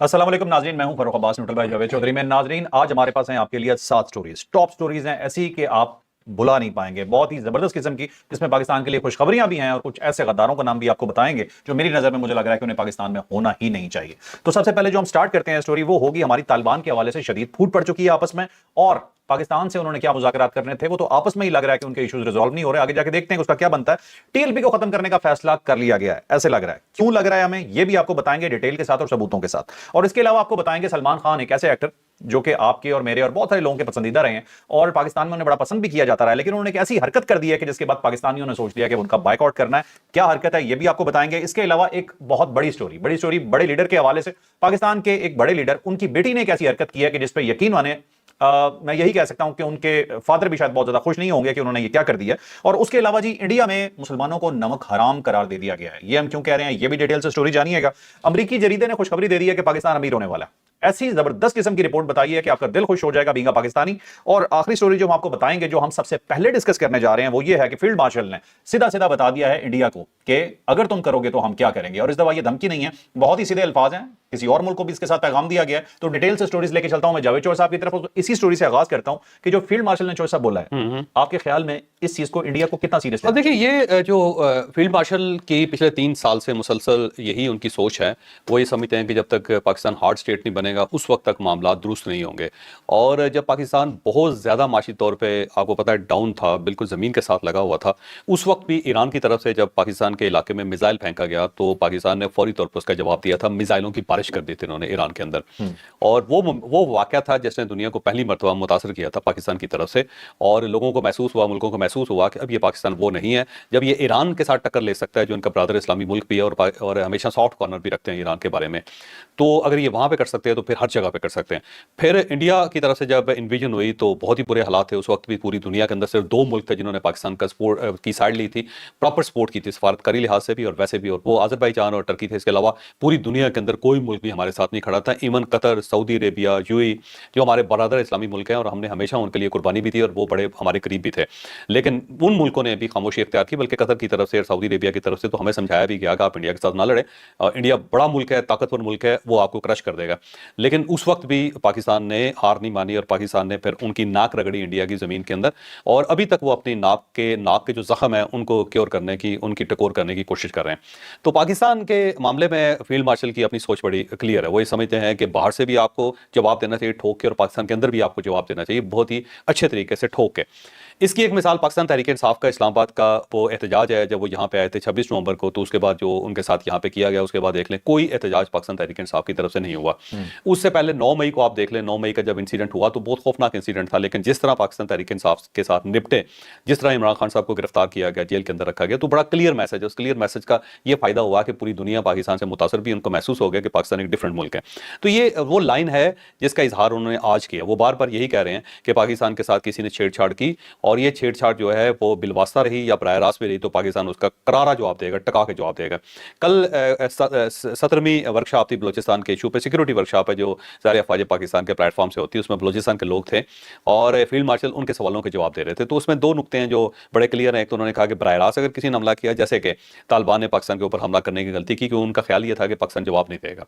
अस्सलाम वालेकुम नाजरीन, मैं हूं फरूख अब्बास न्यूट्रल भाई जावेद चौधरी में। नाजरीन, आज हमारे पास हैं आपके लिए 7 स्टोरीज, टॉप स्टोरीज हैं, ऐसी कि आप बुला नहीं पाएंगे, बहुत ही जबरदस्त किस्म की, जिसमें पाकिस्तान के लिए खुशखबरियां भी हैं और कुछ ऐसे गद्दारों का नाम भी आपको बताएंगे जो मेरी नजर में मुझे लग रहा है कि उन्हें पाकिस्तान में होना ही नहीं चाहिए। तो सबसे पहले जो हम स्टार्ट करते हैं स्टोरी, वो होगी हमारी तालिबान के हवाले से शदीद फूट पड़ चुकी है आपस में, और पाकिस्तान से उन्होंने क्या मुज़ाकरात करने थे वो तो आपस में ही लग रहा है कि उनके इश्यूज रिजॉल्व नहीं हो रहे। आगे जाके देखते हैं कि उसका क्या बनता है। टीएलपी को खत्म करने का फैसला कर लिया गया है, ऐसे लग रहा है। क्यों लग रहा है हमें, ये भी आपको बताएंगे डिटेल के साथ और सबूतों के साथ। और इसके अलावा आपको बताएंगे सलमान खान एक ऐसे एक्टर जो कि आपके और मेरे और बहुत सारे लोगों के पसंदीदा रहे हैं और पाकिस्तान में उन्हें बड़ा पसंद भी किया जाता रहा है, लेकिन उन्होंने एक ऐसी हरकत कर दी है कि जिसके बाद पाकिस्तानियों ने सोच लिया कि उनका बायकॉट करना है। क्या हरकत है ये भी आपको बताएंगे। इसके अलावा एक बहुत बड़ी स्टोरी बड़े लीडर के हवाले से। पाकिस्तान के एक बड़े लीडर, उनकी बेटी ने एक ऐसी हरकत की है कि जिसपे यकीन माने मैं यही कह सकता हूं कि उनके फादर भी शायद बहुत ज्यादा खुश नहीं होंगे कि उन्होंने ये क्या कर दिया। और उसके अलावा जी, इंडिया में मुसलमानों को नमक हराम करार दे दिया गया है। ये हम क्यों कह रहे हैं, ये भी डिटेल से स्टोरी जानिएगा। अमेरिकी जरीदे ने खुशखबरी दे दी है कि पाकिस्तान अमीर होने वाला है। ऐसी जबरदस्त किस्म की रिपोर्ट बताई है कि आपका दिल खुश हो जाएगा बींगा पाकिस्तानी। और आखिरी स्टोरी जो हम आपको बताएंगे, जो हम सबसे पहले डिस्कस करने जा रहे हैं, वो ये है कि फील्ड मार्शल ने सीधा सीधा बता दिया है इंडिया को कि अगर तुम करोगे तो हम क्या करेंगे। और इस दफा ये धमकी नहीं है, बहुत ही सीधे अल्फाज हैं, किसी और मुल्क को भी इसके साथ पैगाम दिया गया है। तो डिटेल से स्टोरीज लेके चलता हूं मैं जावेद चौधरी साहब की तरफ। तो इसी स्टोरी से आगाज करता हूं कि जो फील्ड मार्शल ने चौधरी साहब बोला है, आपके ख्याल में इस चीज को इंडिया को कितना सीरियस अब देखिए, ये जो फील्ड मार्शल की पिछले 3 साल से मुसलसल यही उनकी सोच है। वो ये समझते हैं कि जब तक पाकिस्तान हार्ड स्टेट नहीं बनेगा उस वक्त तक मामला दुरुस्त नहीं होंगे। और जब पाकिस्तान बहुत ज़्यादा माशी तौर पे आपको पता है डाउन था, बिल्कुल ज़मीन के साथ लगा हुआ था, उस वक्त भी ईरान की तरफ से जब पाकिस्तान के इलाके में मिसाइल फेंका गया तो पाकिस्तान ने फौरी तौर पर उसका जवाब दिया था। मिसाइलों की बारिश कर दी थी उन्होंने ईरान के अंदर। और वो वाक़या था जिसने दुनिया को पहली मरतबा मुतासर किया था पाकिस्तान की तरफ से। और लोगों को महसूस हुआ, मुल्कों को महसूस हुआ कि अब ये पाकिस्तान वो नहीं है जब ये ईरान के साथ टक्कर ले सकता है, जो इनका ब्रदर इस्लामी मुल्क भी है और हमेशा सॉफ्ट कॉर्नर भी रखते हैं ईरान के बारे में। तो अगर ये वहाँ पे कर सकते हैं तो फिर हर जगह पे कर सकते हैं। फिर इंडिया की तरफ से जब इन्वेजन हुई तो बहुत ही बुरे हालात थे। उस वक्त भी पूरी दुनिया के अंदर सिर्फ 2 मुल्क थे जिन्होंने पाकिस्तान का सपोर्ट की साइड ली थी, प्रॉपर सपोर्ट की थी सफारतकारी लिहाज से भी और वैसे भी, और वो अजरबैजान और टर्की थे। इसके अलावा पूरी दुनिया के अंदर कोई मुल्क भी हमारे साथ नहीं खड़ा था। Even Qatar, Saudi Arabia, UAE, जो हमारे बरादर इस्लामी मुल्क हैं और हमने हमेशा उनके लिए कुर्बानी भी दी और वो बड़े हमारे करीब भी थे। लेकिन उन मुल्कों ने भी खामोशी इख्तियार की, बल्कि कतर की तरफ से और सऊदी अरेबिया की तरफ से तो हमें समझाया भी गया कि आप इंडिया के साथ ना लड़े, इंडिया बड़ा मुल्क है, ताकतवर मुल्क है, वो आपको क्रश कर देगा। लेकिन उस वक्त भी पाकिस्तान ने हार नहीं मानी और पाकिस्तान ने फिर उनकी नाक रगड़ी इंडिया की ज़मीन के अंदर। और अभी तक वो अपनी नाक के जो जख्म है उनको क्योर करने की, उनकी टकोर करने की कोशिश कर रहे हैं। तो पाकिस्तान के मामले में फील्ड मार्शल की अपनी सोच बड़ी क्लियर है। वो ये समझते हैं कि बाहर से भी आपको जवाब देना चाहिए ठोक के, और पाकिस्तान के अंदर भी आपको जवाब देना चाहिए बहुत ही अच्छे तरीके से ठोक के। इसकी एक मिसाल पाकिस्तान तहरीक इंसाफ का इस्लामाबाद का वो एहतजाज है। जब वो यहाँ पे आए थे 26 नवंबर को, तो उसके बाद जो उनके साथ यहाँ पे किया गया, उसके बाद देख लें कोई एहतजाज पाकिस्तान तहरीक इंसाफ की तरफ से नहीं हुआ। उससे पहले 9 मई को आप देख लें, 9 मई का जब इंसिडेंट हुआ तो बहुत खौफनाक इंसिडेंट था, लेकिन जिस तरह पाकिस्तान तहरीक इंसाफ के साथ निपटे, जिस तरह इमरान खान साहब को गिरफ्तार किया गया, जेल के अंदर रखा गया, तो बड़ा क्लियर मैसेज है। उस क्लियर मैसेज का ये फायदा हुआ कि पूरी दुनिया पाकिस्तान से मुतासर भी, उनको महसूस हो गया कि पाकिस्तान एक डिफरेंट मुल्क है। तो ये वो लाइन है जिसका इजहार उन्होंने आज किया। वो बार बार यही कह रहे हैं कि पाकिस्तान के साथ किसी ने छेड़छाड़ की और ये छेड़छाड़ जो है वो बिलवास्ता रही या बराह रास्त में रही तो पाकिस्तान उसका करारा जवाब देगा, टका के जवाब देगा। कल 17वीं वर्कशॉप थी बलोचिस्तान के इशू पे, सिक्योरिटी वर्कशॉप है जो सारे अफवाज पाकिस्तान के प्लेटफॉर्म से होती है। उसमें बलोचिस्तान के लोग थे और फील्ड मार्शल उनके सवालों के जवाब दे रहे थे। तो उसमें 2 नुकते हैं जो बड़े क्लियर हैं। एक तो उन्होंने कहा कि बराह रास्त अगर किसी ने हमला किया, जैसे कि तालिबान ने पाकिस्तान के ऊपर हमला करने की गलती की, क्योंकि उनका ख्याल ये था कि पाकिस्तान जवाब नहीं देगा।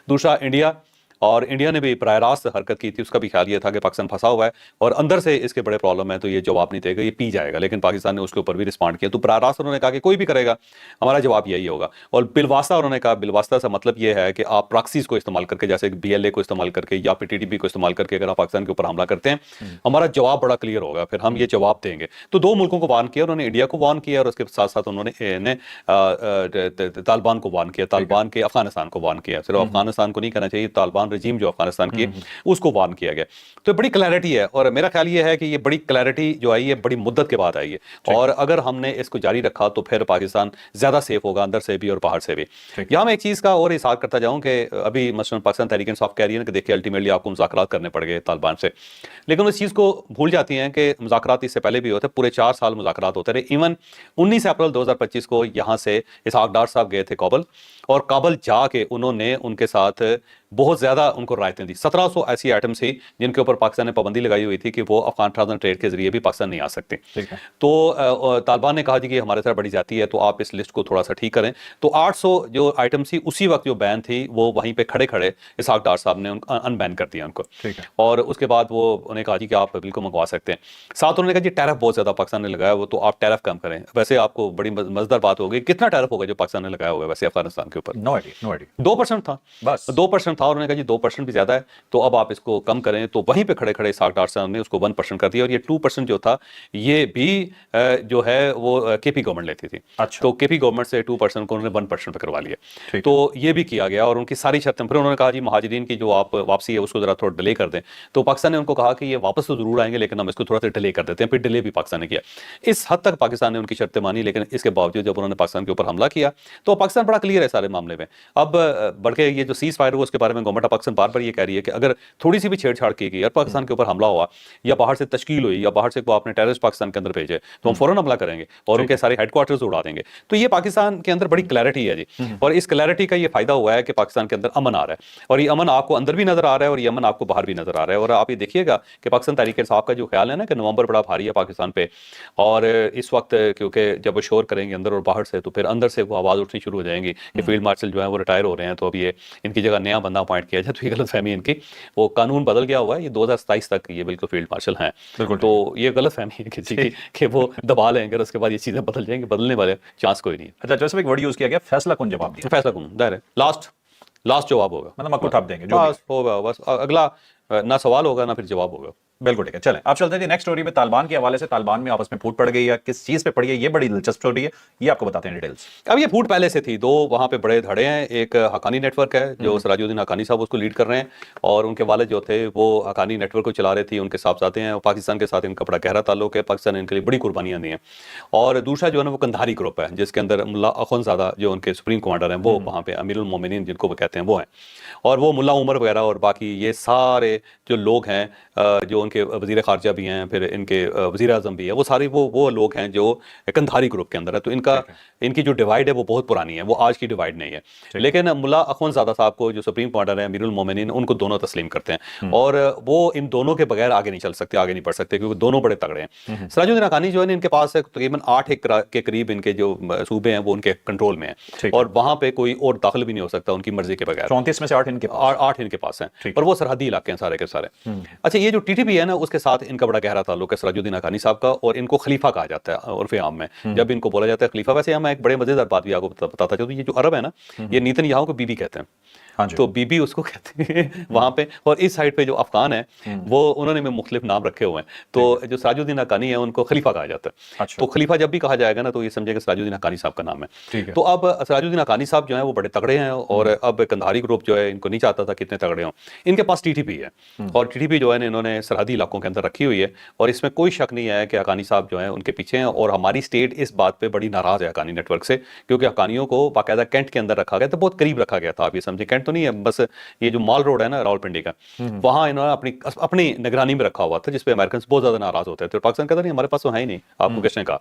दूसरा, इंडिया ने भी बराह रास्त हरकत की थी, उसका भी ख्याल ये था कि पाकिस्तान फंसा हुआ है और अंदर से इसके बड़े प्रॉब्लम है, तो ये जवाब नहीं देगा, ये पी जाएगा। लेकिन पाकिस्तान ने उसके ऊपर भी रिस्पॉन्ड किया। तो बराह रास्त उन्होंने कहा कि कोई भी करेगा हमारा जवाब यही होगा। और बिलवास्ता उन्होंने कहा, बिलवास्ता से मतलब ये है कि आप प्रॉक्सीज को इस्तेमाल करके, जैसे BLA को इस्तेमाल करके या PTTP को इस्तेमाल करके अगर आप पाकिस्तान के ऊपर हमला करते हैं, हमारा जवाब बड़ा क्लियर होगा, फिर हम ये जवाब देंगे। तो 2 मुल्कों को वार्न किया, उन्होंने इंडिया को वार्न किया और उसके साथ साथ उन्होंने तालिबान को वार्न किया, तालिबान के अफगानिस्तान को वार्न किया। सिर्फ अफगानिस्तान को नहीं कहना चाहिए, तालिबान रजीम जो अफगानिस्तान की उसको वार्न किया गया। तो बड़ी क्लैरिटी है और मेरा ख्याल ये है कि ये बड़ी क्लैरिटी जो आई है बड़ी मुद्दत के बाद आई है, और अगर हमने इसको जारी रखा तो फिर पाकिस्तान ज्यादा सेफ होगा, अंदर से भी और बाहर से भी। यहाँ मैं एक चीज का और इशारा करता जाऊं कि अभी मसलन पाकिस्तान तहरीक इंसाफ कह रही है ना कि देखिए अल्टीमेटली आपको मुज़ाकरात करने पड़ गए तालिबान से, लेकिन उस चीज को भूल जाती हैं कि मुज़ाकरात इससे पहले भी होते, पूरे 4 साल मुज़ाकरात होते रहे। इवन 19 अप्रैल 2025 को यहाँ से इसहाक डार साहब गए थे काबुल, और काबुल जाके उन्होंने उनके साथ بہت زیادہ ان کو رعایتیں دی. 1700 ایسی آئٹمس تھی جن کے اوپر پاکستان نے پابندی لگائی ہوئی تھی کہ وہ افغان ٹرانزٹ کے ذریعے بھی پاکستان نہیں آ سکتے. تو طالبان نے کہا جی کہ ہمارے ساتھ بڑی زیادتی ہے تو آپ اس لسٹ کو تھوڑا سا ٹھیک کریں. تو 800 جو آئٹمس تھی اسی وقت جو بین تھی وہ وہیں پہ کھڑے کھڑے اسحاق ڈار صاحب نے ان بین کر دیا ان کو. اور اس کے بعد وہ انہیں کہا جی کہ آپ بالکل منگوا سکتے ہیں. ساتھ انہوں نے کہا جی ٹیرف بہت زیادہ پاکستان نے لگایا وہ تو آپ ٹیرف کم کریں. ویسے آپ کو بڑی مزدار بات ہوگی کتنا ٹیرف ہوگا جو پاکستان نے لگایا ہوگا ویسے افغانستان کے اوپر؟ 2% تھا بس 2% تھا. اور انہوں نے کہا جی 2% بھی زیادہ ہے تو اب آپ اس کو کم کریں. تو وہیں پہ کھڑے کھڑے اسحاق ڈار صاحب نے اس کو 1% کر دیا. اور یہ 2% جو تھا یہ بھی جو ہے وہ کے پی گورنمنٹ لیتی تھی. تو کے پی گورنمنٹ سے 2% کو انہوں نے 1% پہ کروا لیا. تو یہ بھی کیا گیا اور ان کی ساری شرطیں. پھر انہوں نے کہا جی مہاجرین کی جو آپ واپسی ہے اس کو ذرا تھوڑا ڈیلے کر دیں. تو پاکستان نے ان کو کہا کہ یہ واپس تو ضرور آئیں گے لیکن ہم اس کو تھوڑا سا ڈیلے کر دیتے ہیں. پھر ڈیلے بھی پاکستان نے کیا. اس حد تک پاکستان نے ان کی شرطیں مانی. لیکن اس کے باوجود جب انہوں نے پاکستان کے اوپر حملہ کیا تو پاکستان بڑا کلیئر ہے سارے معاملے میں. اب بلکہ یہ جو سیز فائر ہوا اس کے بارے میں گورنمنٹ آف پاکستان بار بار یہ کہہ رہی ہے کہ اگر تھوڑی سی بھی چھیڑ چھاڑ کی گئی اور پاکستان کے اوپر حملہ ہوا یا باہر سے تشکیل ہوئی یا باہر سے آپ نے ٹیررسٹ پاکستان کے اندر بھیجے تو ہم فوراً حملہ کریں گے اور ان کے سارے ہیڈ کوارٹرز اڑا دیں گے. تو یہ پاکستان کے اندر بڑی کلیئرٹی ہے جی. اور اس کلیئرٹی کا یہ فائدہ ہوا ہے کہ پاکستان کے اندر امن آ رہا ہے. اور یہ امن آپ کو اندر بھی نظر آ رہا ہے اور یہ امن آپ کو باہر بھی نظر آ رہا ہے. اور آپ یہ دیکھیے گا کہ پاکستان تحریک انصاف کا جو خیال ہے نا کہ نومبر بڑا بھاری ہے پاکستان پہ. اور اس وقت کیونکہ جب وہ شور کریں گے اندر اور باہر سے تو پھر اندر سے وہ آواز اٹھنی شروع ہو جائیں گی کہ فیلڈ مارشل جو ہے وہ ریٹائر ہو رہے ہیں تو اب یہ ان کی جگہ نیا بندہ اپوائنٹ کیا جائے. تو یہ غلط فہمی ان کی. وہ قانون بدل گیا ہوا ہے. یہ 2027 تک یہ بالکل فیلڈ مارشل ہیں. تو یہ غلط فہمی ہے کسی کی کہ وہ دبا لیں گے اور اس کے بعد یہ چیزیں بدل جائیں گے. بدلنے والے چانس کوئی نہیں ہے. اچھا جیسے ایک ورڈ یوز کیا گیا فیصلہ کن جواب دیا. فیصلہ کن ظاہر ہے لاسٹ جواب ہوگا. مطلب آپ کو ٹھپ دیں گے بس ہوگا. بس اگلا نہ سوال ہوگا نہ پھر جواب ہوگا. بالکل ٹھیک ہے. چلیں آپ چلتے ہیں نیکسٹ سٹوری پہ. طالبان کے حوالے سے طالبان میں آپس میں پھوٹ پڑ گئی ہے. کس چیز پہ پڑی ہے یہ بڑی دلچسپ سٹوری ہے. یہ آپ کو بتاتے ہیں ڈیٹیلز. اب یہ پھوٹ پہلے سے تھی. دو وہاں پہ بڑے دھڑے ہیں. ایک حقانی نیٹ ورک ہے جو سراج الدین حقانی صاحب اس کو لیڈ کر رہے ہیں اور ان کے والد جو تھے وہ حقانی نیٹ ورک کو چلا رہے تھے. ان کے صاحبزادے ہیں. پاکستان کے ساتھ ان کا بڑا گہرا تعلق ہے. پاکستان نے ان کے لیے بڑی قربانیاں دی ہیں. اور دوسرا جو ہے نا وہ کندھاری گروپ ہے جس کے اندر ملا اخونزادہ جو ان کے سپریم کمانڈر ہیں وہ وہاں پہ امیر المومنین جن کو وہ کہتے ہیں وہ ہیں. اور وہ ملا عمر وغیرہ اور باقی یہ سارے جو لوگ ہیں جو ان کے وزیر خارجہ بھی ہیں پھر ان کے وزیر اعظم بھی ہیں وہ سارے وہ لوگ ہیں جو کندھاری گروپ کے اندر ہے. تو ان کی جو ڈیوائڈ ہے وہ بہت پرانی ہے. وہ آج کی ڈیوائڈ نہیں ہے. لیکن ملا اخونزادہ صاحب کو جو سپریم کمانڈر ہیں امیر المومنین ان کو دونوں تسلیم کرتے ہیں. اور وہ ان دونوں کے بغیر آگے نہیں چل سکتے آگے نہیں بڑھ سکتے کیونکہ دونوں بڑے تگڑے ہیں. سراج الدین حقانی جو ہے ان کے پاس تقریباً 8 ایکڑ کے قریب ان کے جو صوبے ہیں وہ ان کے کنٹرول میں ہیں اور وہاں پہ کوئی اور داخل بھی نہیں ہو سکتا ان کی مرضی کے بغیر. 34 میں سے 8 ان کے پاس ہیں اور وہ سرحدی علاقے ہیں سارے کے سارے. اچھا یہ جو ٹی ٹی پی ہے نا اس کے ساتھ ان کا بڑا گہرا تعلق ہے سراج الدین حقانی صاحب کا. اور ان کو خلیفہ کہا جاتا ہے عرف عام میں جب ان کو بولا جاتا ہے خلیفہ. ویسے میں ایک بڑے مزیدار بات بھی آپ کو بتاتا چاہوں. یہ جو عرب ہے نا یہ نیتن یاہو کو بی بی کہتے ہیں. تو بی بی اس کو کہتے ہیں وہاں پہ. اور اس سائڈ پہ جو افغان ہیں وہ انہوں نے مختلف نام رکھے ہوئے ہیں. تو جو سراج الدین حقانی ہے ان کو خلیفہ کہا جاتا ہے. تو خلیفہ جب بھی کہا جائے گا نا تو یہ سمجھے کہ سراج الدین حقانی صاحب کا نام ہے. تو اب سراج الدین حقانی صاحب جو ہیں وہ بڑے تگڑے ہیں اور اب کندھاری گروپ جو ہے ان کو نہیں چاہتا تھا کتنے تگڑے ہوں. ان کے پاس ٹی ٹی پی ہے اور ٹی ٹی پی جو ہے انہوں نے سرحدی علاقوں کے اندر رکھی ہوئی ہے. اور اس میں کوئی شک نہیں ہے کہ حقانی صاحب جو ہیں ان کے پیچھے ہیں. اور ہماری اسٹیٹ اس بات پہ بڑی ناراض ہے حقانی نیٹ ورک سے کیونکہ حقانیوں کو باقاعدہ کینٹ کے اندر رکھا گیا تھا. بہت قریب رکھا گیا تھا. آپ یہ سمجھے کینٹ تو نہیں ہے بس یہ جو مال روڈ ہے نا راولپنڈی کا وہاں انہوں نے اپنی نگرانی میں رکھا ہوا تھا جس پہ امریکنز بہت زیادہ ناراض ہوتے تھے. اور پاکستان کہتا نہیں ہمارے پاس تو ہے ہی نہیں آپ کو کس نے کہا.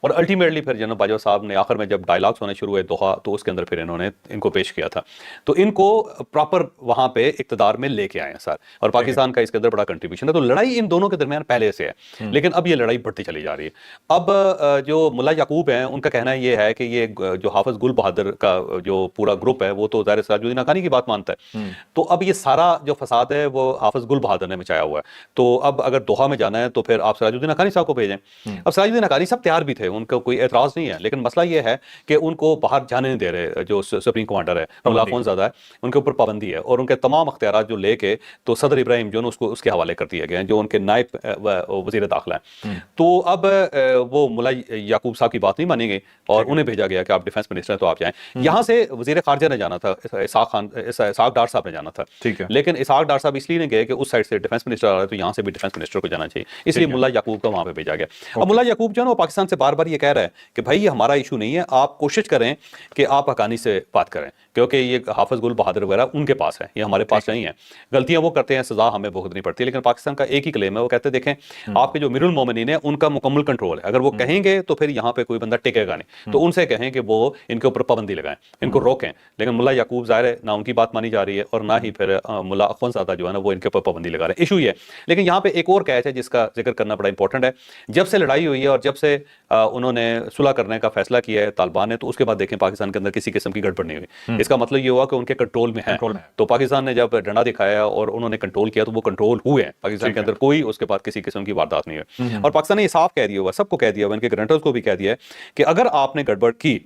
اور الٹیمیٹلی پھر جنرل باجوہ صاحب نے آخر میں جب ڈائلاگس ہونے شروع ہوئے دوحہ تو اس کے اندر پھر انہوں نے ان کو پیش کیا تھا. تو ان کو پراپر وہاں پہ اقتدار میں لے کے آئے ہیں سر. اور پاکستان کا اس کے اندر بڑا کنٹریبیوشن ہے. تو لڑائی ان دونوں کے درمیان پہلے سے ہے لیکن اب یہ لڑائی بڑھتی چلی جا رہی ہے. اب جو ملا یعقوب ہیں ان کا کہنا یہ ہے کہ یہ جو حافظ گل بہادر کا جو پورا گروپ ہے وہ تو ظاہر سراج الدین حقانی کی بات مانتا ہے. تو اب یہ سارا جو فساد ہے وہ حافظ گل بہادر نے مچایا ہوا ہے. تو اب اگر دوحہ میں جانا ہے تو پھر آپ سراج الدین حقانی صاحب کو بھیجیں. اب سراج الدین حقانی صاحب تیار بھی تھے ان کو کوئی اعتراض نہیں ہے لیکن مسئلہ یہ ہے کہ ان کو باہر جانے نہیں دے رہے. جو سپریم کمانڈر ہے ملا اخونزادہ ہے ان کے اوپر پابندی ہے اور ان کے تمام اختیارات جو لے کے تو صدر ابراہیم جو اس کے حوالے کر دیے گئے ہیں جو ان کے نائب وزیر داخلہ ہیں. تو اب وہ ملا یعقوب صاحب کی بات نہیں مانیں گے اور انہیں بھیجا گیا کہ آپ ڈیفینس منسٹر ہیں تو آپ جائیں. یہاں سے وزیر خارجہ نے جانا تھا اسحاق ڈار صاحب نے جانا تھا لیکن اسحاق ڈار صاحب اس لیے نہیں گئے کہ اس سائڈ سے ڈیفینس منسٹر آ رہا ہے تو یہاں سے بھی ڈیفینس منسٹر کو جانا چاہیے. اس لیے ملا یعقوب کو وہاں پہ بھیجا گیا. اب ملا یعقوب جو ہے نا وہ پاکستان سے بار بار یہ کہہ رہا ہے کہ بھائی یہ ہمارا ایشو نہیں ہے. آپ کوشش کریں کہ آپ حقانی سے بات کریں کیونکہ یہ حافظ گل بہادر وغیرہ ان کے پاس ہے, یہ ہمارے پاس نہیں ہے. غلطیاں وہ کرتے ہیں, سزا ہمیں بھگتنی پڑتی ہے. لیکن پاکستان کا ایک ہی کلیم ہے, وہ کہتے ہیں دیکھیں آپ کے جو امیر المومنین ہیں ان کا مکمل کنٹرول ہے, اگر وہ کہیں گے تو پھر یہاں پہ کوئی بندہ ٹکے گا نہیں, تو ان سے کہیں کہ وہ ان کے اوپر پابندی لگائیں, ان کو روکیں. لیکن ملا یعقوب ظاہر ہے نہ ان کی بات مانی جا رہی ہے اور نہ ہی پھر ملا اخوندزادہ جو ہے نا وہ ان کے اوپر پابندی لگا رہے ہیں. ایشو یہ ہے. لیکن یہاں پہ ایک اور کیچ ہے جس کا ذکر کرنا بڑا امپورٹنٹ ہے. جب سے لڑائی ہوئی ہے اور جب سے انہوں نے صلح کرنے کا فیصلہ کیا ہے طالبان نے, تو اس کے بعد دیکھیں پاکستان کے اندر کسی قسم کی گڑبڑ نہیں ہوئی. اس کا مطلب یہ ہوا کہ ان کے کنٹرول میں ہے. تو پاکستان نے جب ڈنڈا دکھایا اور انہوں نے کنٹرول کیا تو وہ کنٹرول ہوئے ہیں. پاکستان کے اندر کوئی اس کے بعد کسی قسم کی واردات نہیں ہوئی. اور پاکستان نے یہ صاف کہہ دیا ہوا, سب کو کہہ دیا ہوا, ان کے گرنٹرز کو بھی کہہ دیا ہے کہ اگر آپ نے گڑبڑ کی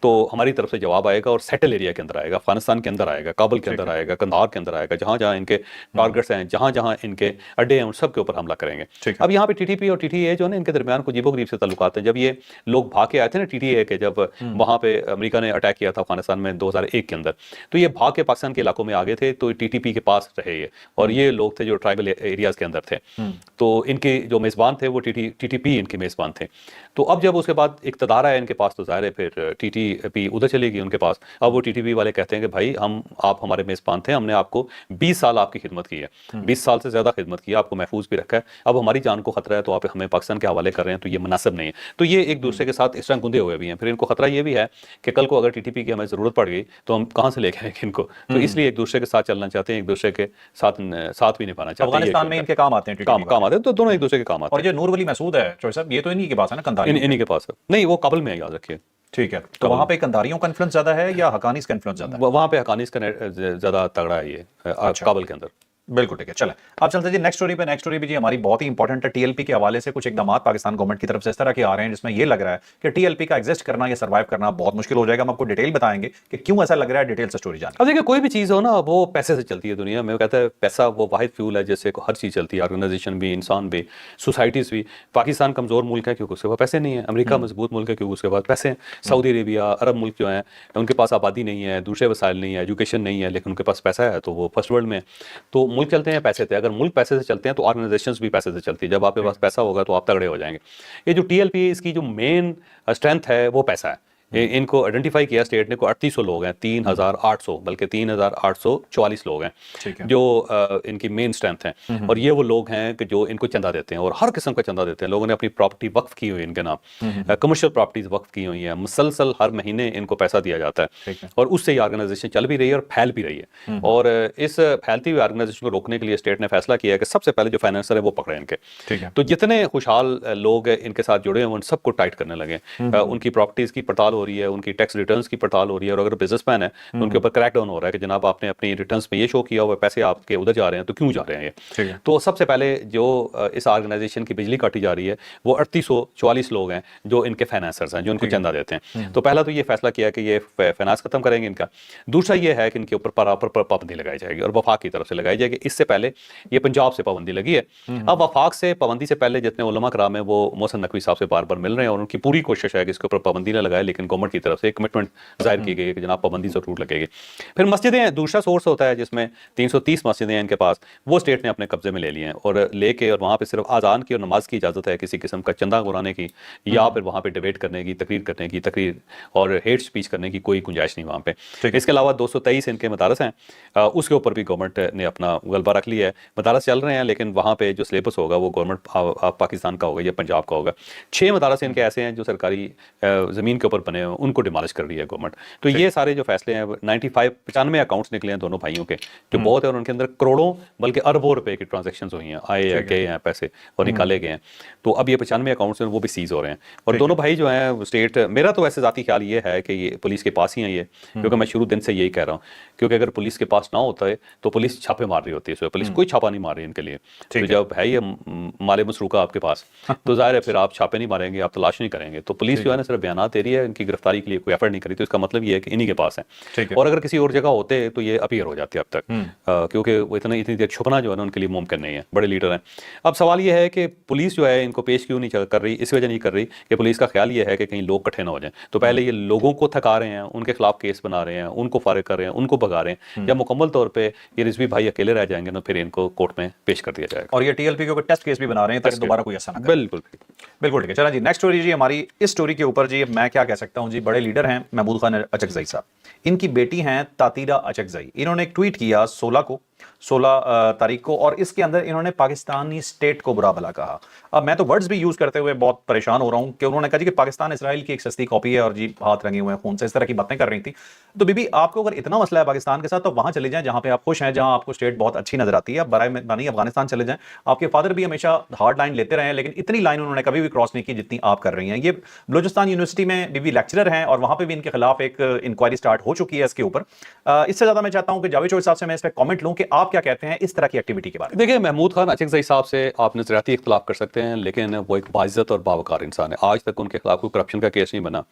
تو ہماری طرف سے جواب آئے گا, اور سیٹل ایریا کے اندر آئے گا, افغانستان کے اندر آئے گا, کابل کے اندر آئے گا, قندھار کے اندر آئے گا, جہاں جہاں ان کے ٹارگٹس ہیں, جہاں جہاں ان کے اڈے ہیں, ان سب کے اوپر حملہ کریں گے. اب یہاں پہ ٹی ٹی پی اور ٹی ٹی اے جو ہے نا, ان کے درمیان کو عجیب و غریب سے تعلقات ہیں. جب یہ لوگ بھاگ کے آئے تھے نا ٹی ٹی اے کے, جب وہاں پہ امریکہ نے اٹیک کیا تھا افغانستان میں 2001 کے اندر, تو یہ بھاگ کے پاکستان کے علاقوں میں آگے تھے, تو ٹی ٹی پی کے پاس رہے یہ, اور یہ لوگ تھے جو ٹرائبل ایریاز کے اندر تھے. تو ان کے جو میزبان تھے وہ ٹی ٹی پی ان کے میزبان تھے. تو اب جب اس کے بعد اقتدار آیا ان کے پاس, تو ظاہر ہے پھر ٹی ٹی پی ادھر چلے گی ان کے پاس. اب وہ ٹی ٹی پی والے کہتے ہیں کہ بھائی آپ ہمارے میزبان تھے, ہم نے آپ کو 20 سال آپ کی خدمت کی ہے, 20 سال سے زیادہ خدمت کی ہے, آپ کو محفوظ بھی رکھا ہے, اب ہماری جان کو خطرہ ہے تو آپ ہمیں پاکستان کے حوالے کر رہے ہیں, تو یہ مناسب نہیں ہے. تو یہ ایک دوسرے کے ساتھ اس طرح گندے ہوئے بھی ہیں. پھر ان کو خطرہ یہ بھی ہے کہ کل کو اگر ٹی ٹی پی کی ہمیں ضرورت پڑ گئی تو ہم کہاں سے لے کے آئیں گے ان کو. تو اس لیے ایک دوسرے کے ساتھ چلنا چاہتے ہیں, ایک دوسرے کے ساتھ بھی نبھانا چاہتے ہیں. افغانستان میں ان کے کام آتے ہیں, کام آتے ہیں, تو دونوں ایک دوسرے کے کام آتے ہیں. اور جو نور ولی مسعود ہے چوہے صاحب, یہ تو انہی کے پاس ہے نا, کندھار انہی کے پاس ہے. نہیں, وہ کابل میں ہے, یاد رکھیے. ٹھیک ہے. تو وہاں پہ کندھاریوں کا انفلوئنس زیادہ ہے یا حقانیز کا انفلوئنس زیادہ ہے؟ وہاں پہ حقانیز کا زیادہ تگڑا ہے یہ کابل کے اندر. بالکل ٹھیک ہے. چلیں اب چلتے ہیں جی نیکسٹ سٹوری پہ. نیکسٹ سٹوری بھی جی ہماری بہت ہی انپورٹنٹ ہے. ٹی ایل پی کے حوالے سے کچھ اقدامات پاکستان گورنمنٹ کی طرف سے اس طرح کے آ رہے ہیں جس میں یہ لگ رہا ہے کہ ٹی ایل پی کا ایگزسٹ کرنا یا سروائیو کرنا بہت مشکل ہو جائے گا. ہم آپ کو ڈیٹیل بتائیں گے کہ کیوں ایسا لگ رہا ہے, ڈیٹیل سے سٹوری جانیں. اب دیکھیں کوئی بھی چیز ہو نا, وہ پیسے سے چلتی ہے دنیا میں. وہ کہتا ہے پیسہ وہ واحد فیول ہے جس سے ہر چیز چلتی ہے, آرگنائزیشن بھی, انسان بھی, سوسائٹیز بھی. پاکستان کمزور ملک ہے کیونکہ اس کے پاس پیسے نہیں ہیں. امریکہ مضبوط ملک ہے کیونکہ اس کے پاس پیسے ہیں. سعودی عربیہ, عرب ملک جو ہیں ان کے پاس آبادی نہیں ہے, دوسرے وسائل نہیں ہے, ایجوکیشن نہیں ہے, لیکن ان کے پاس پیسہ ہے تو وہ فرسٹ ورلڈ میں. تو ملک چلتے ہیں پیسے سے. اگر ملک پیسے سے چلتے ہیں تو آرگنائزیشنز بھی پیسے سے چلتی ہے. جب آپ کے پاس پیسہ ہوگا تو آپ تگڑے ہو جائیں گے. یہ جو ٹی ایل پی اس کی جو مین اسٹرینتھ ہے وہ پیسہ ہے. ان کو آئیڈینٹیفائی کیا اسٹیٹ نے, کو 3800 لوگ ہیں, 3800 بلکہ 3844 لوگ ہیں جو ان کی مین اسٹرینتھ ہیں. اور یہ وہ لوگ ہیں کہ جو ان کو چندہ دیتے ہیں, اور ہر قسم کا چندہ دیتے ہیں. لوگوں نے اپنی پراپرٹی وقف کی ہوئی ان کے نام, کمرشل پراپرٹیز وقف کی ہوئی ہیں. مسلسل ہر مہینے ان کو پیسہ دیا جاتا ہے, اور اس سے یہ آرگنائزیشن چل بھی رہی ہے اور پھیل بھی رہی ہے. اور اس پھیلتی ہوئی آرگنائزیشن کو روکنے کے لیے اسٹیٹ نے فیصلہ کیا ہے کہ سب سے پہلے جو فائنینسر ہے وہ پکڑے ان کے. تو جتنے خوشحال لوگ ان کے ساتھ جڑے ہیں ان سب کو ٹائٹ کرنے لگے. ان کی پراپرٹیز کی پڑتال ہو رہی ہے, ان کی ٹیکس ریٹرنز کی پڑتال ہو رہی ہے, اور اگر بزنس مین ہے تو ان کے اوپر کریک ڈاؤن ہو رہا ہے کہ جناب آپ نے اپنی ریٹرنز میں یہ شو کیا ہوا پیسے آپ کے ادھر جا رہے ہیں, تو کیوں جا رہے ہیں یہ. تو سب سے پہلے جو اس آرگنائزیشن کی بجلی کاٹی جا رہی ہے وہ 3844 لوگ ہیں جو ان کے فائنانسرز ہیں, جو ان کو چندہ دیتے ہیں. تو پہلا تو یہ فیصلہ کیا کہ یہ فائنانس ختم کریں گے ان کا. دوسرا یہ ہے کہ ان کے اوپر پراپر پابندی لگائی جائے گی, اور وفاق کی طرف سے لگائی جائے گی. اس سے پہلے یہ پنجاب سے پابندی لگی ہے. اب وفاق سے پابندی سے پہلے جتنے علماء کرام ہیں وہ محسن نقوی صاحب سے بار بار مل رہے ہیں, اور ان کی پوری کوشش ہے کہ اس کے اوپر پابندی نہ لگائے, لیکن گورنمنٹ کی طرف سے کمٹمنٹ ظاہر کی گئی ہے کہ جناب پابندی ضرور لگے گی. پھر مسجدیں ہیں, دوسرا سورس ہوتا ہے جس میں 330 مسجدیں ہیں ان کے پاس, وہ اسٹیٹ نے اپنے قبضے میں لے لی ہیں, اور لے کے اور وہاں پہ صرف اذان کی اور نماز کی اجازت ہے, کسی قسم کا چندہ اڑانے کی یا پھر وہاں پہ ڈیبیٹ کرنے کی, تقریر اور ہیٹ سپیچ کرنے کی کوئی گنجائش نہیں وہاں پہ. اس کے علاوہ 223 ان کے مدارس ہیں, اس کے اوپر بھی گورنمنٹ نے اپنا غلبہ رکھ لیا ہے. مدارس چل رہے ہیں لیکن وہاں پہ جو سلیبس ہوگا وہ گورنمنٹ پاکستان کا ہوگا یا پنجاب کا ہوگا. 6 مدارس ان کے ایسے ہیں جو سرکاری زمین کے اوپر بنے ہوئے, ان کو ڈیمالش کر رہی ہے گورنمنٹ. تو یہ سارے جو فیصلے ہیں 95 اکاؤنٹس نکلے ہیں دونوں بھائیوں کے, جو بہت ہیں, اور ان کے اندر کروڑوں بلکہ اربوں روپے کی ٹرانزیکشنز ہوئی ہیں, آئے گئے ہیں پیسے اور نکالے گئے ہیں. تو اب یہ 95 اکاؤنٹس ہیں وہ بھی سیز ہو رہے ہیں. اور دونوں بھائی جو ہیں اسٹیٹ, میرا تو ویسے ذاتی خیال یہ ہے کہ یہ پولیس کے پاس ہی ہیں یہ, کیونکہ میں شروع دن سے یہی کہہ رہا ہوں, کیونکہ اگر پولیس کے پاس نہ ہوتا ہے تو پولیس چھاپے مار رہی ہوتی ہے. پولیس کوئی چھاپا نہیں مار رہی ان کے لیے. تو جب ہے یہ مال مسروقہ آپ کے پاس تو ظاہر ہے پھر آپ چھاپے نہیں ماریں گے, آپ تلاش نہیں کریں گے. تو پولیس جو ہے نا صرف بیانات دے رہی ہے, ان کی گرفتاری کے لیے کوئی ایفرٹ نہیں کری. تو اس کا مطلب یہ ہے کہ انہی کے پاس ہیں, اور اگر کسی اور جگہ ہوتے تو یہ اپیئر ہو جاتے اب تک, کیونکہ وہ اتنی دیر چھپنا جو ہے نا ان کے لیے ممکن نہیں ہے, بڑے لیڈر ہیں. اب سوال یہ ہے کہ پولیس جو ہے ان کو پیش کیوں نہیں کر رہی. اس وجہ نہیں کر رہی کہ پولیس کا خیال یہ ہے کہ کہیں لوگ اکٹھے نہ ہو جائیں. تو پہلے یہ لوگوں کو تھکا رہے ہیں, ان کے خلاف کیس بنا رہے ہیں, ان کو فارغ کر رہے ہیں, ان کو بھگا رہے ہیں. جب مکمل طور پہ یہ رضوی بھائی اکیلے رہ جائیں گے نا پھر ان کو کورٹ میں پیش کر دیا جائے گا. اور یہ ٹی ایل پی کے اوپر ٹیسٹ کیس بھی بنا رہے ہیں تاکہ دوبارہ کوئی ایسا نہ کرے. بالکل بالکل ٹھیک ہے. چلا جی نیکسٹ سٹوری جی ہماری اس سٹوری کے اوپر جی میں کیا کہہ سکتا सकता हूं जी, बड़े लीडर हैं महमूद खान अचकजई साहब, इनकी बेटी हैं तातीरा अचकजई, इन्होंने एक ट्वीट किया 16 तारीख को, और इसके अंदर इन्होंने पाकिस्तानी स्टेट को बुरा भला कहा। अब मैं तो वर्ड्स भी यूज करते हुए बहुत परेशान हो रहा हूं कि उन्होंने कहा जी कि पाकिस्तान इसराइल की एक सस्ती कॉपी है और जी हाथ रंगे हुए हैं खून से, इस तरह की बातें कर रही थी। तो बीबी, आपको अगर इतना मसला है पाकिस्तान के साथ तो वहां चले जाएं जहां पे आप खुश हैं, जहां आपको स्टेट बहुत अच्छी नजर आती है। बराए मेहरबानी अफगानिस्तान चले जाएं। आपके फादर भी हमेशा हार्ड लाइन लेते रहे हैं, लेकिन इतनी लाइन उन्होंने कभी भी क्रॉस नहीं की जितनी आप कर रही हैं। ये बलूचिस्तान यूनिवर्सिटी में बीबी लेक्चरर हैं और वहां पे भी इनके खिलाफ एक इंक्वायरी स्टार्ट हो चुकी है इसके ऊपर। इससे ज्यादा मैं चाहता हूं कि जावेद चौधरी साहब से मैं इस पर कमेंट लूं कि आप क्या कहते हैं इस तरह की एक्टिविटी के बारे में। देखिए, महमूद खान अचकजई साहब से आप नजरियाती इख्तलाफ कर सकते हैं, लेकिन वो एक बाइज्जत और बावकार इंसान है। आज तक उनके खिलाफ कोई करप्शन का केस नहीं बना,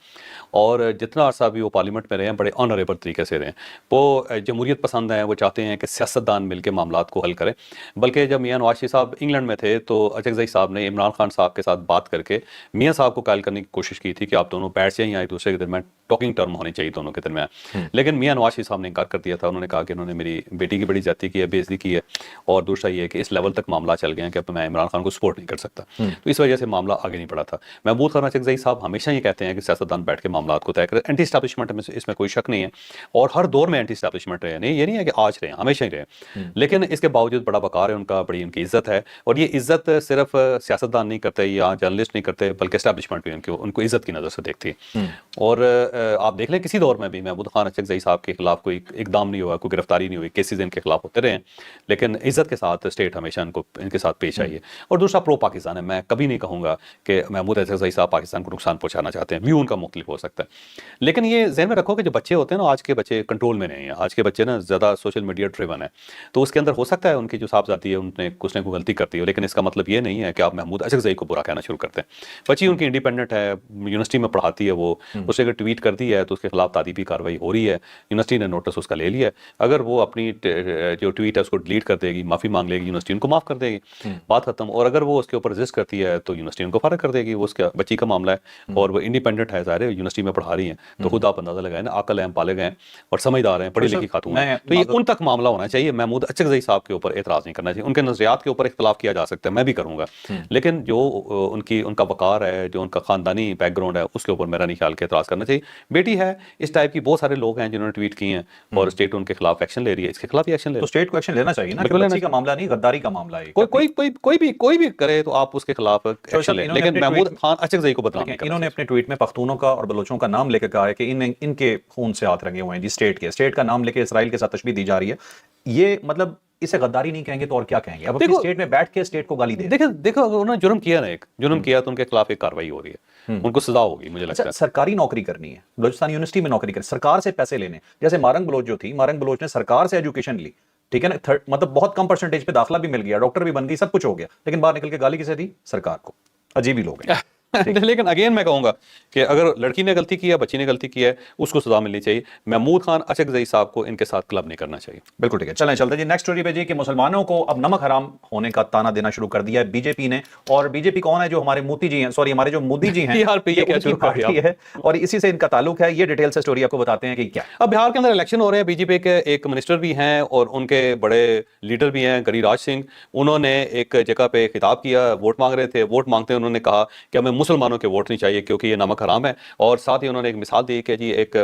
और जितना अरसा भी वो पार्लियामेंट में रहे हैं बड़े ऑनरेबल तरीके से रहे। वो जमहूरियत पसंद हैं, वो चाहते हैं कि सियासतदान मिलकर मामलात को हल करें। बल्कि जब मियां नवाज शरीफ साहब इंग्लैंड में थे तो अचकजई साहब ने इमरान खान साहब के साथ बात करके मियां साहब को कायल करने की कोशिश की थी कि आप दोनों बैठ जाएं या एक दूसरे के दरमियान टॉकिंग टर्म होनी चाहिए दोनों के दरमियान। लेकिन मियां नवाज शरीफ साहब ने इनकार कर दिया था। उन्होंने कहा कि इन्होंने मेरी बेटी की बड़ी ज्यादती की है, बेइज्जती की है, और दूसरा ये है कि इस लेवल तक मामला चल गया है कि अब मैं इमरान खान को सपोर्ट नहीं कर सकता। तो इस वजह से मामला आगे नहीं बढ़ा था। महमूद खान अचकजई साहब हमेशा ये कहते हैं कि सियासतदान बैठ के मामलात को तय करें। एंटी एस्टैब्लिशमेंट में इसमें कोई शक नहीं है, और हर दौर में एंटी एस्टैब्लिशमेंट रहे, नहीं ये नहीं है कि आज रहे, हमेशा ही रहे। लेकिन इसके बावजूद बड़ा वकार है उनका, बड़ी उनकी इज्जत है, और ये इज्जत सिर्फ सियासतदान नहीं करते या जर्नलिस्ट नहीं करते, बल्कि एस्टैब्लिशमेंट भी उनको इज्जत की नज़र से देखती है। और आप देख लें किसी दौर में भी महमूद खान अचकजई साहब के खिलाफ कोई इकदाम नहीं हुआ, कोई गिरफ्तारी नहीं हुई, केसेस इनके खिलाफ होते रहे, लेकिन इज्जत के साथ स्टेट हमेशा इनके साथ पेश आई है। और दूसरा प्रो पाकिस्तान है। मैं कभी नहीं कहूँगा कि महमूद अचकजई साहब पाकिस्तान को नुकसान पहुँचाना चाहते हैं, व्यू उनका मुख्तलिफ हो सकता है। लेकिन ये ज़हन में रखो कि जो बच्चे होते हैं ना, आज के बच्चे कंट्रोल में नहीं है। आज के बच्चे ना ज़्यादा सोशल मीडिया ड्रिवन है, तो उसके अंदर हो सकता है उनकी जो साहबजादी है उनने कुछ न कोई गलती करती है, लेकिन इसका मतलब ये नहीं है कि आप महमूद अचकजई को बुरा कहना शुरू करते हैं। बच्ची उनकी इंडिपेंडेंट है, यूनिवर्सिटी में पढ़ाती है, वो उससे अगर ट्वीट करती है तो उसके खिलाफ तादीबी कार्रवाई हो रही है, यूनिवर्सिटी ने नोटिस उसका ले लिया है। अगर वो अपनी जो ट्वीट है उसको डिलीट कर देगी, माफ़ी मांग लेगी, यूनिवर्सिटी उनको माफ़ कर देगी, बात खत्म। और अगर वो उसके ऊपर रेजिस्ट करती है तो यूनिवर्सिटी उनको फारग कर देगी। वो उसका बच्ची का मामला है और वो इंडिपेंडेंट है, ज़ाहिर है यूनिवर्सिटी में पढ़ा रही हैं, तो खुद आप अंदाजा लगाएं ना, अकल हैं, पाले गए और समझदार हैं, पढ़ी लिखी खातून हैं, तो ये उन तक मामला होना चाहिए। महमूद अचकजई साहब के ऊपर एतराज़ नहीं करना चाहिए, उनके नज़रियात के ऊपर इख्तलाफ किया जा सकता है, मैं भी करूँगा, लेकिन जो उनका वकार है, जो उनका ख़ानदानी बैकग्राउंड है, उसके ऊपर मेरा नहीं ख्याल के एतराज़ करना चाहिए। बेटी है, इस टाइप की बहुत सारे लोग हैं जिन्होंने ट्वीट किए हैं और स्टेट उनके खिलाफ एक्शन ले रही है, इसके खिलाफ ही एक्शन ले, तो स्टेट को एक्शन लेना चाहिए ना, बच्ची का मामला नहीं, गद्दारी का मामला है। कोई भी करे तो आप उसके खिलाफ एक्शन ले, लेकिन महमूद खान अचकजई को बदनाम नहीं करना। इन्होंने अपने ट्वीट में पख्तूनों का और बलोचों का नाम लेकर कहा है कि इनके खून से हाथ रंगे हुए हैं जी, स्टेट का नाम लेके इसराइल के साथ तशबीह दी जा रही है। ये मतलब इसे गद्दारी नहीं कहेंगे तो और क्या कहेंगे? अब अपनी स्टेट में बैठ के स्टेट को गाली दे। देखो उन्होंने जुर्म किया ना, एक जुर्म किया तो उनके खिलाफ एक कार्रवाई हो रही है, उनको सजा होगी मुझे लगता है। सरकारी नौकरी करनी है, बलूचिस्तान यूनिवर्सिटी में नौकरी करनी, सरकार से पैसे लेने, जैसे मारंग बलोच जो थी, मारंग बलोच ने सरकार से एजुकेशन ली, ठीक है ना, मतलब बहुत कम परसेंटेज पे दाखिला भी मिल गया, डॉक्टर भी बन गई, सब कुछ हो गया, लेकिन बाहर निकल के गाली किसे दी? सरकार को। अजीब ही लोग हैं। लेकिन अगेन मैं कहूंगा कि अगर लड़की ने गलती की है, बच्ची ने गलती की है, उसको सजा मिलनी चाहिए। महमूद खान अचकजई साहब को इनके साथ क्लब नहीं करना चाहिए। बिल्कुल ठीक है, चलें चलते जी नेक्स्ट स्टोरी पे जी, कि मुसलमानों को अब नमक हराम होने का ताना देना शुरू कर दिया है बीजेपी ने। और बीजेपी कौन है? जो हमारे मोदी जी हैं, सॉरी हमारे जो मोदी जी हैं, ये क्या शुरू कर दिया है और इसी से इनका ताल्लुक है। ये डिटेल से स्टोरी आपको बताते हैं कि क्या। अब बिहार के अंदर इलेक्शन हो रहे हैं, बीजेपी के एक मिनिस्टर भी हैं और उनके बड़े लीडर भी हैं, गिरिराज सिंह। उन्होंने एक जगह पे खिताब किया, वोट मांग रहे थे। वोट मांगते उन्होंने कहा कि हमें मुसलमानों के वोट चाहिए क्योंकि ये नमक हराम है। और साथ ही उन्होंने एक मिसाल दी कि जी एक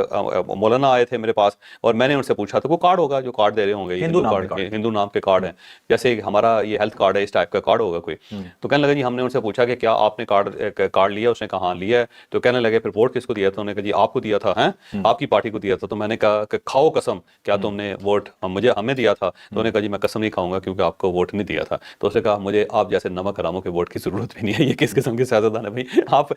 मौलाना आए थे मेरे पास और मैंने उनसे पूछा था, वो कार्ड होगा जो कार्ड दे रहे होंगे, हिंदू नाम के कार्ड हैं, जैसे हमारा ये हेल्थ कार्ड है, इस टाइप का कार्ड होगा कोई। तो कहने लगे जी, हमने उनसे पूछा कि क्या आपने कार्ड लिया? उसने कहा हाँ लिया है। तो कहने लगे फिर वोट किसको दिया था? उन्होंने कहा जी आपको दिया था, हैं आपकी पार्टी को दिया था। तो मैंने कहा कि खाओ कसम, क्या तुमने वोट हमें दिया था? तो उन्होंने कहा जी मैं कसम नहीं खाऊंगा क्योंकि आपको वोट नहीं दिया था। तो उसने कहा मुझे आप जैसे नमक हरामों के वोट की जरूरत भी नहीं है। ये किस किस्म की सियासतदान है भाई? आप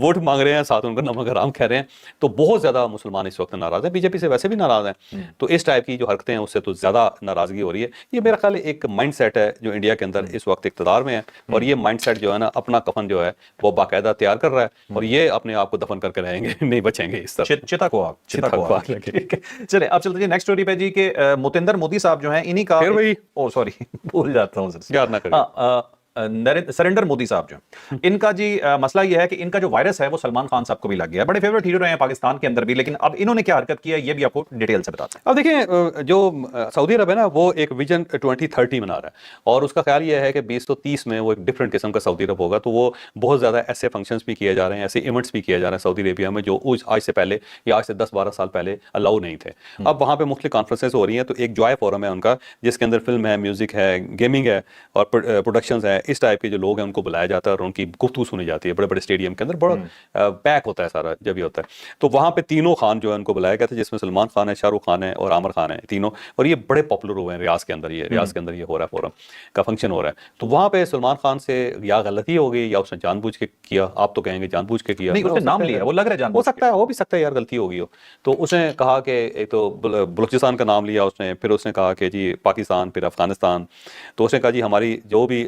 वोट मांग रहे हैं, साथ उनको नमक हराम कह रहे हैं। तो बहुत ज्यादा मुसलमान इस वक्त नाराज है, बीजेपी से वैसे भी नाराज हैं। तो इस टाइप की जो हरकतें हैं उससे तो ज्यादा नाराजगी हो रही है। ये मेरा ख्याल एक माइंडसेट है जो इंडिया के अंदर इस वक्त इख्तिदार में है, और ये माइंडसेट जो है ना, अपना कफन जो है वो बाकायदा तैयार कर रहा है और ये अपने आप को दफन करके रहेंगे, नहीं बचेंगे इस तरह। चिता को आग चले। अब चलते हैं नेक्स्ट स्टोरी पे जी, के मुतेंदर मोदी साहब जो हैं, इन्हीं का फिर भाई ओ सॉरी भूल जाता हूँ याद ना करिए। सरेंडर मोदी साहब जो इनका जी मसला ये है कि इनका जो वायरस है वो सलमान खान साहब को भी लग गया है। बड़े फेवरेट हीरो रहे हैं पाकिस्तान के अंदर भी, लेकिन अब इन्होंने क्या हरकत की है ये भी आपको डिटेल से बताते हैं। अब देखिए जो सऊदी अरब है ना, वो एक विजन 2030 बना रहा है और उसका ख्याल ये है कि 2030 में वो एक डिफरेंट किस्म का सऊदी अरब होगा। तो वो बहुत ज़्यादा ऐसे फंक्शंस भी किए जा रहे हैं, ऐसे इवेंट्स भी किए जा रहे हैं सऊदी अरेबिया में जो आज से पहले या आज से 10-12 साल पहले अलाउ नहीं थे। अब वहाँ पे मुख्तलिफ कॉन्फ्रेंसेस हो रही हैं। तो एक जॉय फोरम है उनका जिसके अंदर फिल्म है, म्यूजिक है, गेमिंग है और प्रोडक्शंस है। इस टाइप के जो लोग हैं उनको बुलाया जाता है और उनकी गुफ्तगू सुनी जाती है। बड़े बड़े स्टेडियम के अंदर बड़ा पैक होता है सारा जब ये होता है। तो वहाँ पे तीनों खान जो है उनको बुलाया गया था, जिसमें सलमान खान है, शाहरुख खान है और आमिर खान है, तीनों। और ये बड़े पॉपुलर हुए हैं रियाज के अंदर, ये रियाज के अंदर ये हो रहा है, फोरम का फंक्शन हो रहा है। तो वहाँ पे सलमान खान से या गलती हो गई या उसने जानबूझ के किया। आप तो कहेंगे जानबूझ के किया, नहीं, उसने नाम लिया, वो लग रहा है जानबूझ हो सकता है, हो भी सकता है यार गलती हो गई हो। तो उसने कहा कि एक तो बलूचिस्तान का नाम लिया उसने, फिर उसने कहा कि जी पाकिस्तान, फिर अफगानिस्तान। तो उसने कहा जी हमारी जो भी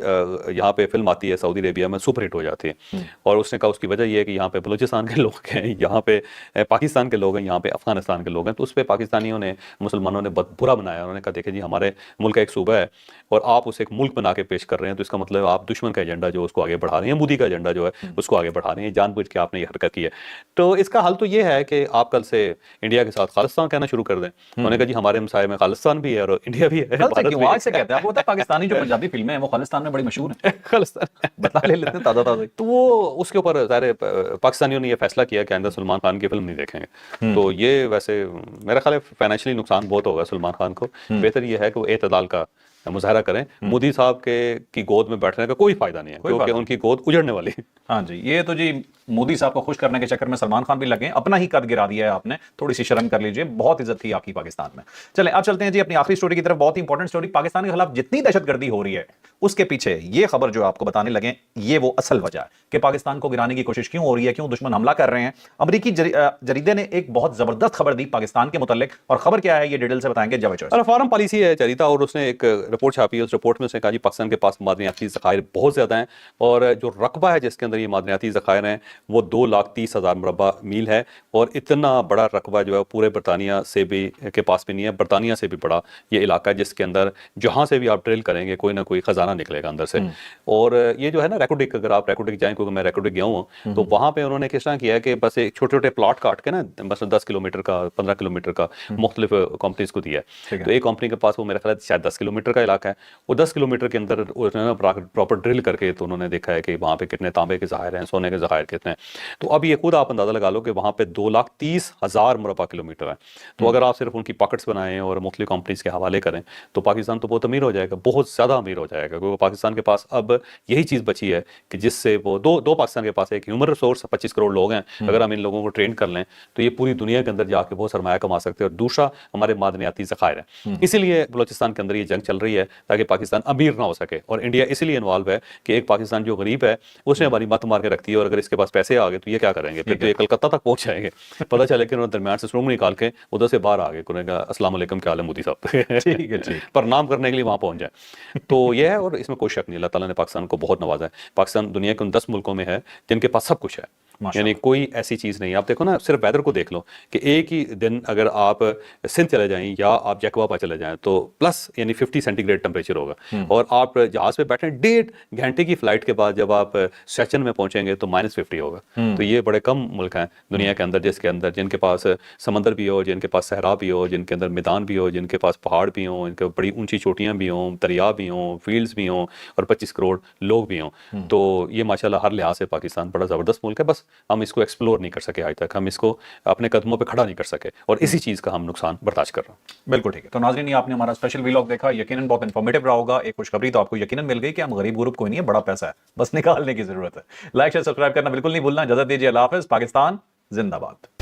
यहाँ पे फिल्म आती है सऊदी अरेबिया में सुपरहिट हो जाती है। और उसने कहा उसकी वजह ये है कि यहाँ पे बलूचिस्तान के लोग हैं, यहाँ पे पाकिस्तान के लोग हैं, यहाँ पे अफगानिस्तान के लोग हैं। तो उस पर पाकिस्तानियों ने, मुसलमानों ने बहुत बुरा बनाया। उन्होंने कहा देखें जी हमारे मुल्क का एक सूबा है और आप उसे एक मुल्क बना के पेश कर रहे हैं, तो इसका मतलब आप दुश्मन का एजेंडा जो उसको आगे बढ़ा रहे हैं, मोदी का एजेंडा जो है उसको आगे बढ़ा रहे हैं, जानबूझ के आपने ये हरकत की है। तो इसका हल तो ये है कि आप कल से इंडिया के साथ खालिस्तान कहना शुरू कर दें। उन्होंने कहा जी हमारे हमसाये में खालिस्तान भी है और इंडिया भी है। आज से कहते हैं आपको पता है पाकिस्तानी जो पंजाबी फिल्में हैं वो खालिस्तान में बड़ी मशहूर है। खालिस्तान बता ले लेते हैं ताज़ा ताज़ा। तो वो उसके ऊपर ज़ाहिर पाकिस्तानियों ने ये फैसला किया कि आइंदा सलमान खान की फिल्म नहीं देखेंगे। तो ये वैसे मेरा ख्याल है फाइनेंशियली नुकसान बहुत होगा सलमान खान को। बेहतर ये है कि वो एतदाल का मुजाहरा करें। मोदी साहब के की गोद में बैठने का कोई फायदा नहीं है क्योंकि उनकी गोद उजड़ने वाली है। हाँ जी, ये तो जी मोदी साहब को खुश करने के चक्कर में सलमान खान भी लगे, अपना ही कद गिरा दिया है आपने। थोड़ी सी शर्म कर लीजिए, बहुत इज्जत थी आपकी पाकिस्तान में। चलें अब चलते हैं जी अपनी आखिरी स्टोरी की तरफ। बहुत ही इंपॉर्टेंट स्टोरी, पाकिस्तान के खिलाफ जितनी दहशतगर्दी हो रही है उसके पीछे ये खबर जो आपको बताने लगे, ये वो असल वजह है कि पाकिस्तान को गिराने की कोशिश क्यों हो रही है, क्यों दुश्मन हमला कर रहे हैं। अमरीकी जरीदे ने एक बहुत जबरदस्त खबर दी पाकिस्तान के मुतालिक, और खबर क्या है ये डिटेल से बताएंगे जावेद चौधरी। फॉरेन पॉलिसी है जरीदा, और उसने एक रिपोर्ट छापी है। उस रिपोर्ट में उसने कहा जी पाकिस्तान के पास मादनियाती ज़खायर बहुत ज़्यादा हैं और जो रकबा है जिसके अंदर ये मादनियाती ज़खायर हैं वो 2,30,000 मुरबा मील है। और इतना बड़ा रकबा जो है पूरे बरतानिया से भी के पास भी नहीं है। बरतानिया से भी बड़ा ये इलाका है जिसके अंदर जहाँ से भी आप ड्रिल करेंगे कोई ना कोई खजाना निकलेगा अंदर से। और ये जो है ना रेकोडिक, अगर आप रेकोडिक जाएं, क्योंकि मैं रेकोडिक गया हूँ, तो वहाँ पे उन्होंने किस तरह किया है कि बस एक छोटे छोटे प्लॉट काट के ना, बस 10 किलोमीटर का, 15 किलोमीटर का मुख्तलिफ कंपनीज को दिया है। तो एक कंपनी के पास वो मेरा ख्याल है शायद 10 किलोमीटर का इलाका है। वो 10 किलोमीटर के अंदर उन्होंने प्रॉपर ड्रिल करके तो उन्होंने देखा है कि वहाँ पे कितने तांबे के ज़खायर हैं, सोने के ज़खायर कितने हैं। तो अब ये खुद आप अंदाज़ा लगा लो कि वहाँ पे 2,30,000 मुरबा किलोमीटर है। तो अगर आप सिर्फ उनकी पॉकेट्स बनाएं और मुख्तलिफ कंपनीज के हवाले करें तो पाकिस्तान तो बहुत अमीर हो जाएगा, बहुत ज़्यादा अमीर हो जाएगा। क्योंकि पाकिस्तान के पास अब यही चीज़ बची है कि जिससे वो दो पाकिस्तान के पास एक ह्यूमन रिसोर्स 25 करोड़ लोग हैं। अगर हम इन लोगों को ट्रेन कर लें तो ये पूरी दुनिया के अंदर जाके बहुत सरमाया कमा सकते हैं। और दूसरा हमारे मादनियाती ज़खायर है। इसीलिए बलोचिस्तान के अंदर ये जंग चल रही है ताकि पाकिस्तान अमीर ना हो सके। और इंडिया इसीलिए इन्वॉल्व है कि एक पाकिस्तान जो गरीब है उसने हमारी मत मार के रखती है और अगर इसके पास पैसे आ गए तो ये क्या करेंगे, फिर तो ये कलकत्ता तक पहुंच जाएंगे। पता चले कि उन्होंने दरमियान से रूम निकाल के उधर से बाहर आ गए, उन्होंने कहा अस्सलाम वालेकुम क्या हाल है मोदी साहब, ठीक है, ठीक। प्रणाम करने के लिए वहां पहुंच जाए। तो ये है और इसमें कोई शक नहीं, अल्लाह ताला ने पाकिस्तान को बहुत नवाजा है। पाकिस्तान दुनिया के उन 10 मुल्कों में है जिनके पास सब कुछ है, यानी कोई ऐसी चीज़ नहीं। आप देखो ना, सिर्फ वेदर को देख लो कि एक ही दिन अगर आप सिंध चले जाएं या आप जैकवाबा चले जाएं तो प्लस यानी 50 सेंटीग्रेड टेम्परेचर होगा। और आप जहाज़ पे बैठे 1.5 घंटे की फ्लाइट के बाद जब आप सेशन में पहुंचेंगे तो -50 होगा। तो ये बड़े कम मुल्क हैं दुनिया के अंदर जिसके अंदर जिनके पास समंदर भी हो, जिनके पास सहरा भी हो, जिनके अंदर मैदान भी हो, जिनके पास पहाड़ भी हों, इनके बड़ी ऊंची चोटियाँ भी हों, दरिया भी हों, फील्ड्स भी हों और 25 करोड़ लोग भी हों। तो ये माशाल्लाह हर लिहाज से पाकिस्तान बड़ा ज़बरदस्त मुल्क है। बस हम इसको एक्सप्लोर नहीं कर सके आज तक, हम इसको अपने कदमों पे खड़ा नहीं कर सके और इसी चीज़ का हम नुकसान बर्दाश्त कर रहे हैं। बिल्कुल ठीक है। तो नाज़रीन, आपने हमारा स्पेशल व्लॉग देखा, यकीनन बहुत इन्फॉर्मेटिव रहा होगा। एक खुशखबरी तो आपको यकीनन मिल गई कि हम गरीब ग्रुप कोई नहीं है, बड़ा पैसा है, बस निकालने की जरूरत है। लाइक शेयर सब्सक्राइब करना बिल्कुल नहीं भूलना। इजाजत दीजिए, अल्लाह हाफिज़। पाकिस्तान जिंदाबाद।